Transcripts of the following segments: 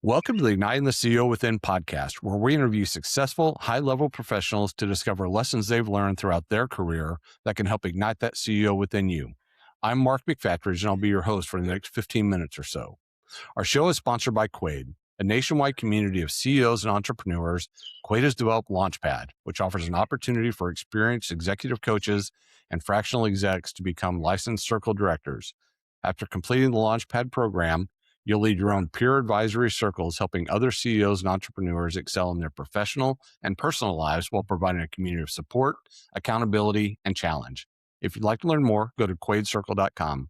Welcome to the Igniting the CEO Within podcast, where we interview successful, high-level professionals to discover lessons they've learned throughout their career that can help ignite that CEO within you. I'm Mark McFatridge, and I'll be your host for the next 15 minutes or so. Our show is sponsored by Quaid, a nationwide community of CEOs and entrepreneurs. Quaid has developed Launchpad, which offers an opportunity for experienced executive coaches and fractional execs to become licensed circle directors. After completing the Launchpad program, you'll lead your own peer advisory circles, helping other CEOs and entrepreneurs excel in their professional and personal lives while providing a community of support, accountability, and challenge. If you'd like to learn more, go to quaidcircle.com.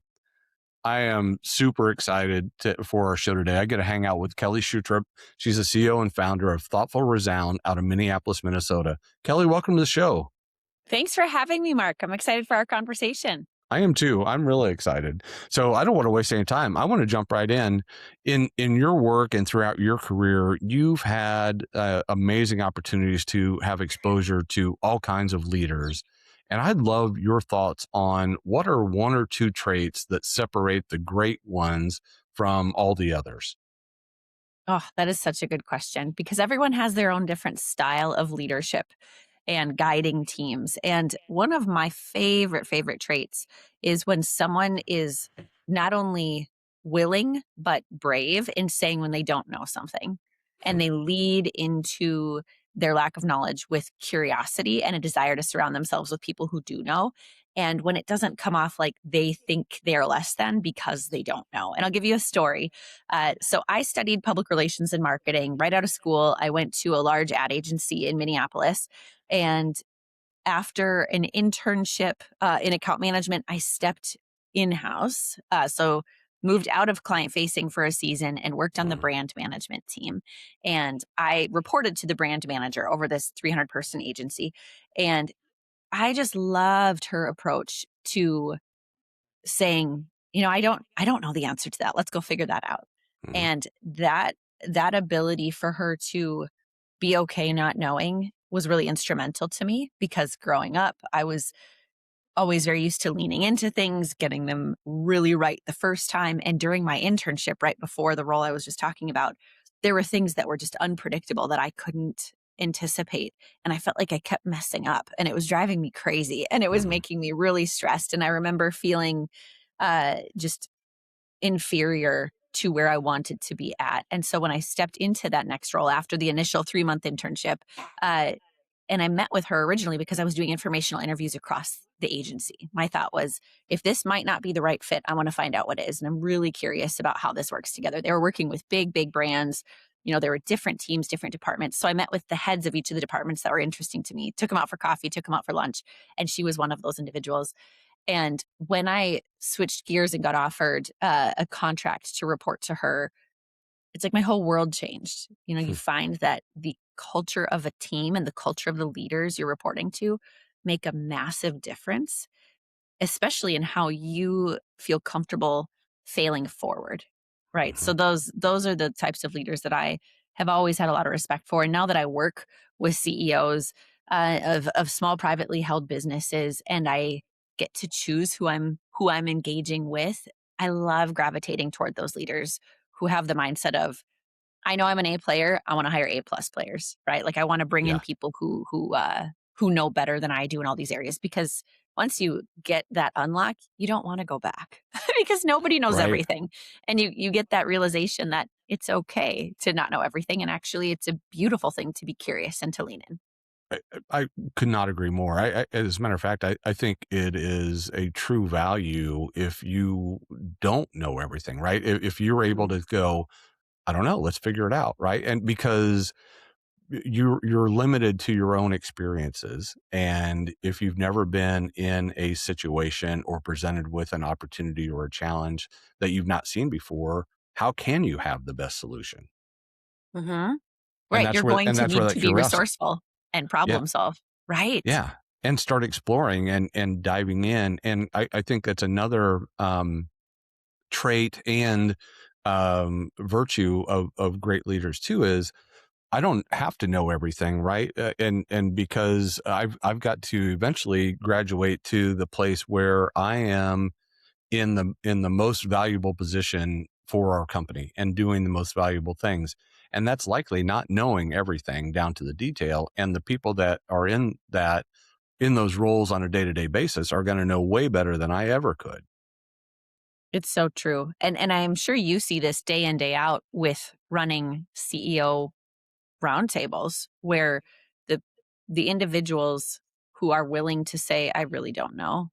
I am super excited for our show today. I get to hang out with Kelli Schutrop. She's the CEO and founder of Thoughtful Resound out of Minneapolis, Minnesota. Kelli, welcome to the show. Thanks for having me, Mark. I'm excited for our conversation. I am too. I'm really excited. So I don't want to waste any time. I want to jump right in. In your work and throughout your career, you've had amazing opportunities to have exposure to all kinds of leaders. And I'd love your thoughts on what are one or two traits that separate the great ones from all the others? Oh, that is such a good question because everyone has their own different style of leadership and guiding teams. And one of my favorite traits is when someone is not only willing, but brave in saying when they don't know something. And they lead into their lack of knowledge with curiosity and a desire to surround themselves with people who do know. And when it doesn't come off like they think they're less than because they don't know. And I'll give you a story. So I studied public relations and marketing right out of school. I went to a large ad agency in Minneapolis. And after an internship in account management, I stepped in-house. So moved out of client facing for a season and worked on the brand management team. And I reported to the brand manager over this 300 person agency. And I just loved her approach to saying, I don't know the answer to that. Let's go figure that out. Mhm. And that ability for her to be okay not knowing was really instrumental to me because growing up, I was always very used to leaning into things, getting them really right the first time. And during my internship, right before the role I was just talking about, there were things that were just unpredictable that I couldn't anticipate. And I felt like I kept messing up and it was driving me crazy and it was making me really stressed. And I remember feeling just inferior to where I wanted to be at. And so when I stepped into that next role after the initial 3-month internship, and I met with her originally because I was doing informational interviews across the agency. My thought was, if this might not be the right fit, I want to find out what is. And I'm really curious about how this works together. They were working with big brands. There were different teams, different departments. So I met with the heads of each of the departments that were interesting to me, took them out for coffee, took them out for lunch. And she was one of those individuals. And when I switched gears and got offered a contract to report to her, it's like my whole world changed. You find that the culture of a team and the culture of the leaders you're reporting to make a massive difference, especially in how you feel comfortable failing forward. Right. So those are the types of leaders that I have always had a lot of respect for. And now that I work with CEOs of small privately held businesses and I get to choose who I'm engaging with, I love gravitating toward those leaders who have the mindset of, I know I'm an A player. I want to hire A+ players, right? Like I want to bring in Yeah. people who know better than I do in all these areas, because once you get that unlock, you don't want to go back because nobody knows Right. everything. And you get that realization that it's okay to not know everything. And actually it's a beautiful thing to be curious and to lean in. I could not agree more. As a matter of fact, I think it is a true value if you don't know everything, right? If you're able to go, I don't know, let's figure it out, right? And because you're limited to your own experiences, and if you've never been in a situation or presented with an opportunity or a challenge that you've not seen before, how can you have the best solution? Mm-hmm. And Right. You're going to that's where need that to be curiosity. resourceful and Yeah. problem solve. Right. Yeah. And start exploring and diving in. And I think that's another trait and virtue of great leaders too, is I don't have to know everything, right? And because I've got to eventually graduate to the place where I am in the most valuable position for our company and doing the most valuable things. And that's likely not knowing everything down to the detail. And the people that are in those roles on a day-to-day basis are going to know way better than I ever could. It's so true. And I'm sure you see this day in, day out with running CEO roundtables where the the individuals who are willing to say, "I really don't know.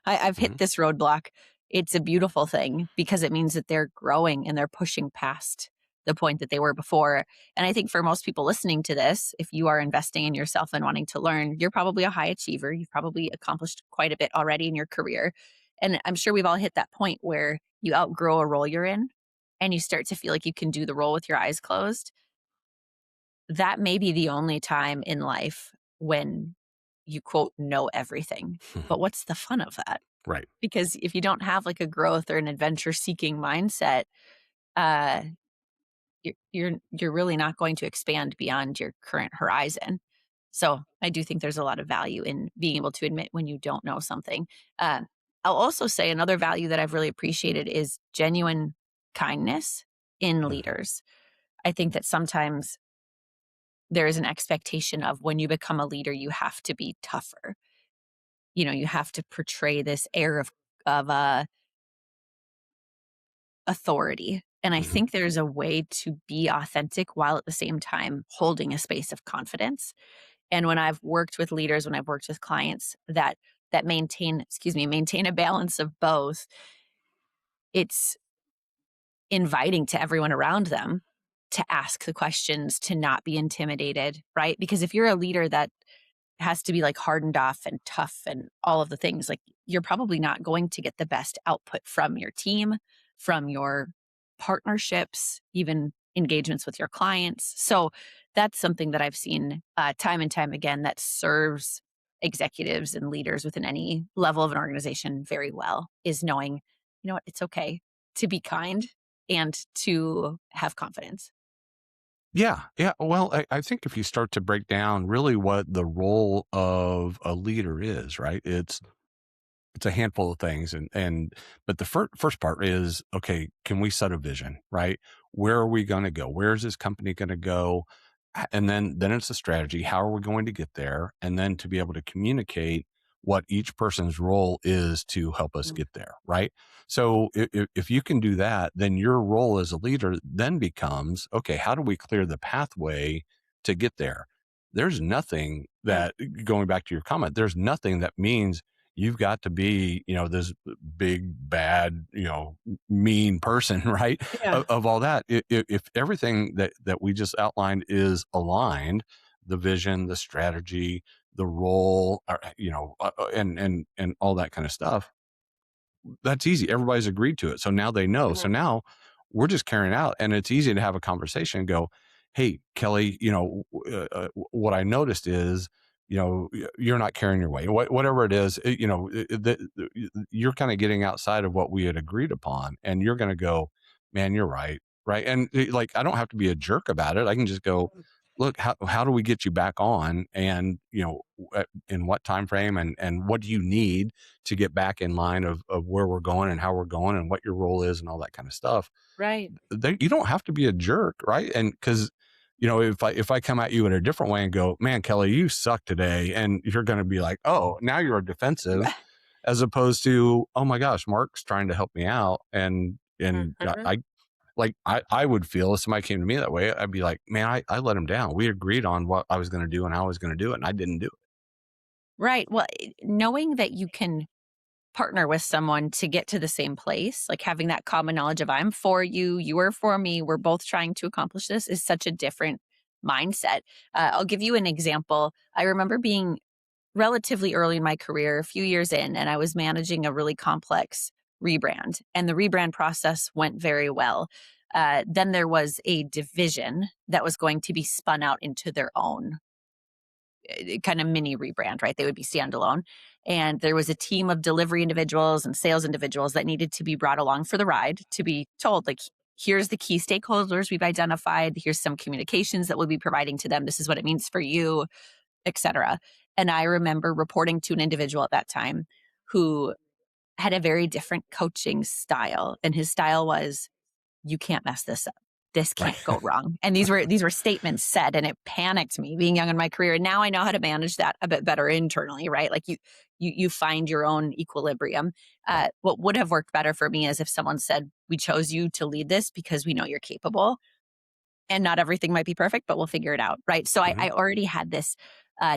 I've hit Mhm. this roadblock." It's a beautiful thing because it means that they're growing and they're pushing past the point that they were before. And I think for most people listening to this, if you are investing in yourself and wanting to learn, you're probably a high achiever. You've probably accomplished quite a bit already in your career. And I'm sure we've all hit that point where you outgrow a role you're in and you start to feel like you can do the role with your eyes closed. That may be the only time in life when you quote know everything. But what's the fun of that? Right. Because if you don't have like a growth or an adventure seeking mindset, uh, you're really not going to expand beyond your current horizon. So I do think there's a lot of value in being able to admit when you don't know something. Uh, I'll also say another value that I've really appreciated is genuine kindness in Mhm. leaders. I think that sometimes there is an expectation of when you become a leader, you have to be tougher. You know, you have to portray this air of authority. And I Mhm. think there's a way to be authentic while at the same time holding a space of confidence. And when I've worked with leaders, when I've worked with clients that maintain a balance of both, it's inviting to everyone around them to ask the questions, to not be intimidated, right? Because if you're a leader that has to be like hardened off and tough and all of the things, like you're probably not going to get the best output from your team, from your partnerships, even engagements with your clients. So that's something that I've seen time and time again that serves executives and leaders within any level of an organization very well is knowing, you know what, it's okay to be kind and to have confidence. Yeah, yeah. Well, I think if you start to break down really what the role of a leader is, right? It's a handful of things, and but the first part is, okay, can we set a vision, right? Where are we going to go? Where is this company going to go? And then it's a strategy. How are we going to get there? And then to be able to communicate what each person's role is to help us Mm. get there, right? So if you can do that, then your role as a leader then becomes, okay, how do we clear the pathway to get there? There's nothing Yeah. that, going back to your comment, there's nothing that means you've got to be, this big, bad, mean person, right? Yeah. Of all that, if everything that we just outlined is aligned, the vision, the strategy, the role, and all that kind of stuff, that's easy. Everybody's agreed to it. So now they know. So Mhm. now we're just carrying out, and it's easy to have a conversation and go, "Hey, Kelly, what I noticed is, you're not carrying your weight. Whatever it is, you're kind of getting outside of what we had agreed upon, and you're going to go, man, you're right, right." And like, I don't have to be a jerk about it. I can just go, look, how do we get you back on, and in what time frame, and what do you need to get back in line of where we're going and how we're going and what your role is and all that kind of stuff. Right. You don't have to be a jerk, right? And because if I come at you in a different way and go, man, Kelly, you suck today, and you're going to be like, oh, now you're defensive, as opposed to, oh my gosh, Mark's trying to help me out, and Mhm. I would feel if somebody came to me that way, I'd be like, man, I let him down. We agreed on what I was going to do and how I was going to do it, and I didn't do it. Right. Well, knowing that you can partner with someone to get to the same place, like having that common knowledge of I'm for you, you are for me, we're both trying to accomplish this is such a different mindset. I'll give you an example. I remember being relatively early in my career, a few years in, and I was managing a really complex rebrand, and the rebrand process went very well. Then there was a division that was going to be spun out into their own kind of mini rebrand, right? They would be standalone. And there was a team of delivery individuals and sales individuals that needed to be brought along for the ride to be told, like, here's the key stakeholders we've identified. Here's some communications that we'll be providing to them. This is what it means for you, etc. And I remember reporting to an individual at that time who had a very different coaching style. And his style was you can't mess this up. This Right. can't go wrong. And these were statements said, and it panicked me being young in my career. And now I know how to manage that a bit better internally, right? Like you find your own equilibrium. Yeah. What would have worked better for me is if someone said, we chose you to lead this because we know you're capable, and not everything might be perfect, but we'll figure it out. Right. So Mhm. I already had this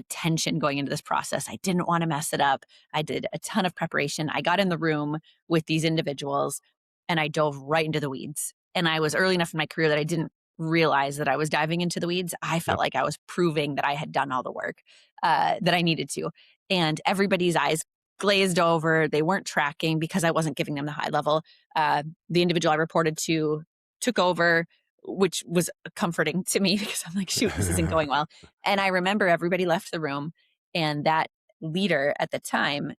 tension going into this process. I didn't want to mess it up. I did a ton of preparation. I got in the room with these individuals and I dove right into the weeds. And I was early enough in my career that I didn't realize that I was diving into the weeds. I felt Yep. like I was proving that I had done all the work that I needed to. And everybody's eyes glazed over. They weren't tracking because I wasn't giving them the high level. The individual I reported to took over, which was comforting to me because I'm like, shoot, this isn't going well. And I remember everybody left the room, and that leader at the time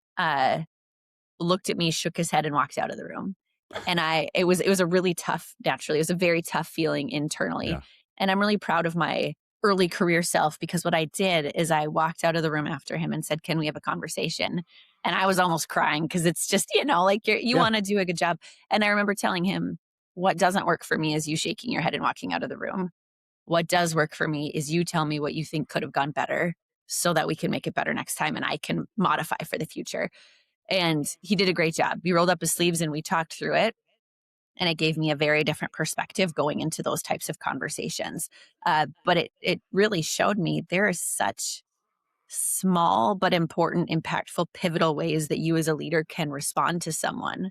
looked at me, shook his head, and walked out of the room. And it was a really tough, naturally, it was a very tough feeling internally. Yeah. And I'm really proud of my early career self because what I did is I walked out of the room after him and said, can we have a conversation? And I was almost crying because it's just, like you Yeah. want to do a good job. And I remember telling him, what doesn't work for me is you shaking your head and walking out of the room. What does work for me is you tell me what you think could have gone better so that we can make it better next time and I can modify for the future. And he did a great job. He rolled up his sleeves and we talked through it. And it gave me a very different perspective going into those types of conversations. But it really showed me there is such small but important, impactful, pivotal ways that you as a leader can respond to someone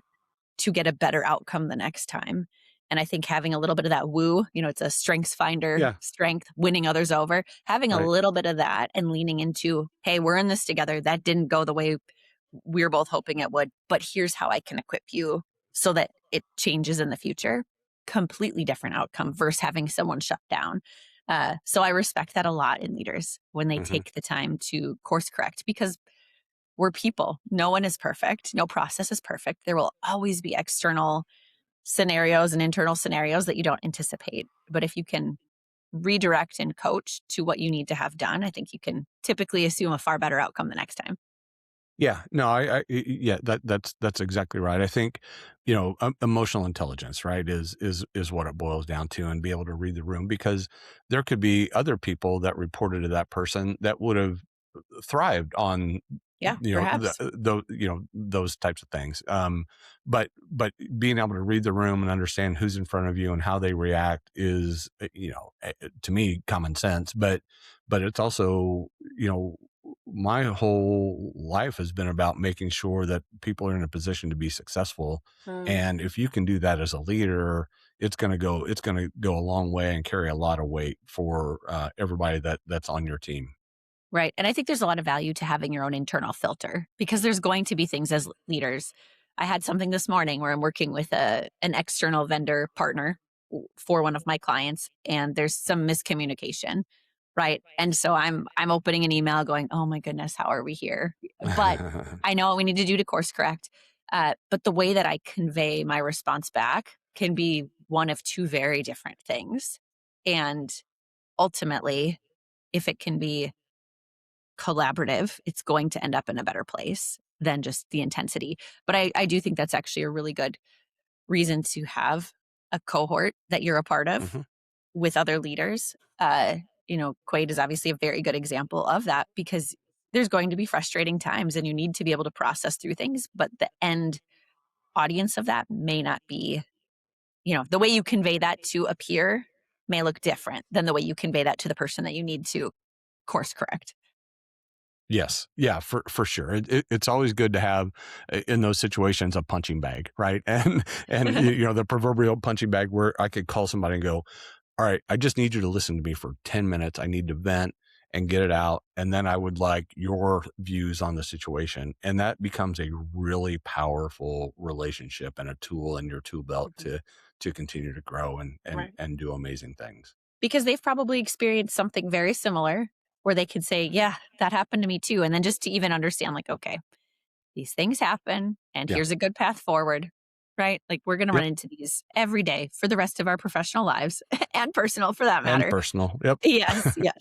to get a better outcome the next time. And I think having a little bit of that woo, it's a strengths finder, Yeah. strength, winning others over, having a Right. little bit of that and leaning into, hey, we're in this together. That didn't go the way we were both hoping it would, but here's how I can equip you so that it changes in the future. Completely different outcome versus having someone shut down. So I respect that a lot in leaders when they Mhm. take the time to course correct because we're people. No one is perfect. No process is perfect. There will always be external scenarios and internal scenarios that you don't anticipate. But if you can redirect and coach to what you need to have done, I think you can typically assume a far better outcome the next time. Yeah, no, yeah, that's exactly right. I think, emotional intelligence, right, is what it boils down to, and be able to read the room because there could be other people that reported to that person that would have thrived on, Yeah, perhaps. those types of things. But being able to read the room and understand who's in front of you and how they react is, to me, common sense. But it's also, you know, my whole life has been about making sure that people are in a position to be successful. Mm. And if you can do that as a leader, it's going to go a long way and carry a lot of weight for everybody that's on your team. Right. And I think there's a lot of value to having your own internal filter because there's going to be things as leaders. I had something this morning where I'm working with an external vendor partner for one of my clients and there's some miscommunication, right? And so I'm opening an email going, "Oh my goodness, how are we here?" But I know what we need to do to course correct. But the way that I convey my response back can be one of two very different things. And ultimately, if it can be collaborative, it's going to end up in a better place than just the intensity. But I do think that's actually a really good reason to have a cohort that you're a part of Mhm. with other leaders. Quaid is obviously a very good example of that because there's going to be frustrating times and you need to be able to process through things, but the end audience of that may not be, the way you convey that to a peer may look different than the way you convey that to the person that you need to course correct. Yes. Yeah, for sure. It's always good to have in those situations a punching bag, right? And the proverbial punching bag where I could call somebody and go, "All right, I just need you to listen to me for 10 minutes. I need to vent and get it out, and then I would like your views on the situation." And that becomes a really powerful relationship and a tool in your tool belt Mhm. to continue to grow and and Right. and do amazing things. Because they've probably experienced something very similar where they could say, "Yeah, that happened to me too." And then just to even understand, like, okay, these things happen and Yeah. here's a good path forward. right? Like we're going to run Yep. into these every day for the rest of our professional lives and personal for that And matter. personal. Yep. Yes, yes.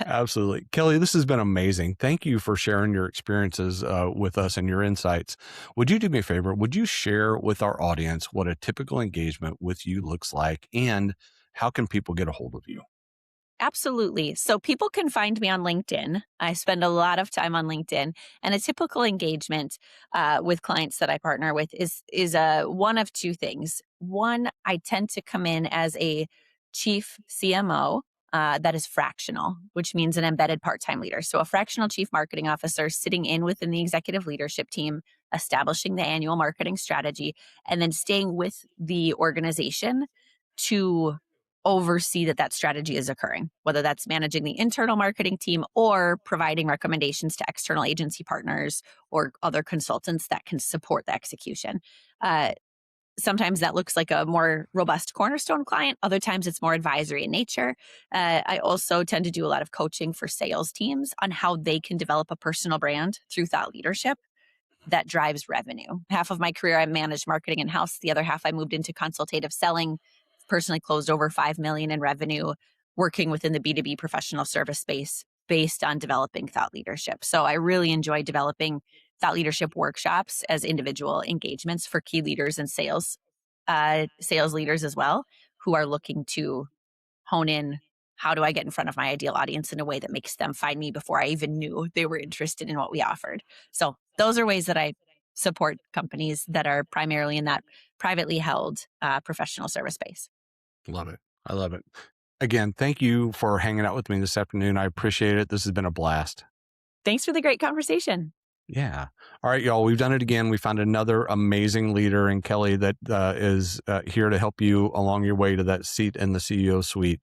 Absolutely. Kelli, this has been amazing. Thank you for sharing your experiences with us and your insights. Would you do me a favor? Would you share with our audience what a typical engagement with you looks like and how can people get a hold of you? Absolutely. So people can find me on LinkedIn. I spend a lot of time on LinkedIn, and a typical engagement with clients that I partner with is one of two things. One, I tend to come in as a chief CMO. That is fractional, which means an embedded part time leader. So, a fractional chief marketing officer sitting in within the executive leadership team, establishing the annual marketing strategy, and then staying with the organization to oversee that strategy is occurring, whether that's managing the internal marketing team or providing recommendations to external agency partners or other consultants that can support the execution. Uh, Sometimes that looks like a more robust cornerstone client. Other times it's more advisory in nature. I also tend to do a lot of coaching for sales teams on how they can develop a personal brand through thought leadership that drives revenue. Half of my career, I managed marketing in house. The other half, I moved into consultative selling. Personally, closed over 5 million in revenue, working within the B2B professional service space based on developing thought leadership. So I really enjoy developing thought leadership workshops as individual engagements for key leaders and sales leaders as well, who are looking to hone in, how do I get in front of my ideal audience in a way that makes them find me before I even knew they were interested in what we offered. So those are ways that I support companies that are primarily in that privately held professional service space. Love it. I love it. Again, thank you for hanging out with me this afternoon. I appreciate it. This has been a blast. Thanks for the great conversation. Yeah. All right, y'all. We've done it again. We found another amazing leader in Kelli that is here to help you along your way to that seat in the CEO suite.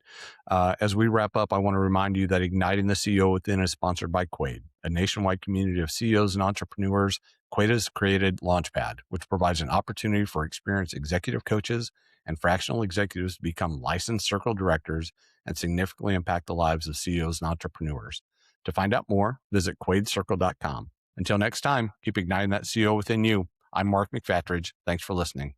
As we wrap up, I want to remind you that Igniting the CEO Within is sponsored by Quaid, a nationwide community of CEOs and entrepreneurs. Quaid has created Launchpad, which provides an opportunity for experienced executive coaches and fractional executives to become licensed circle directors and significantly impact the lives of CEOs and entrepreneurs. To find out more, visit quaidcircle.com. Until next time, keep igniting that CEO within you. I'm Mark McFatridge. Thanks for listening.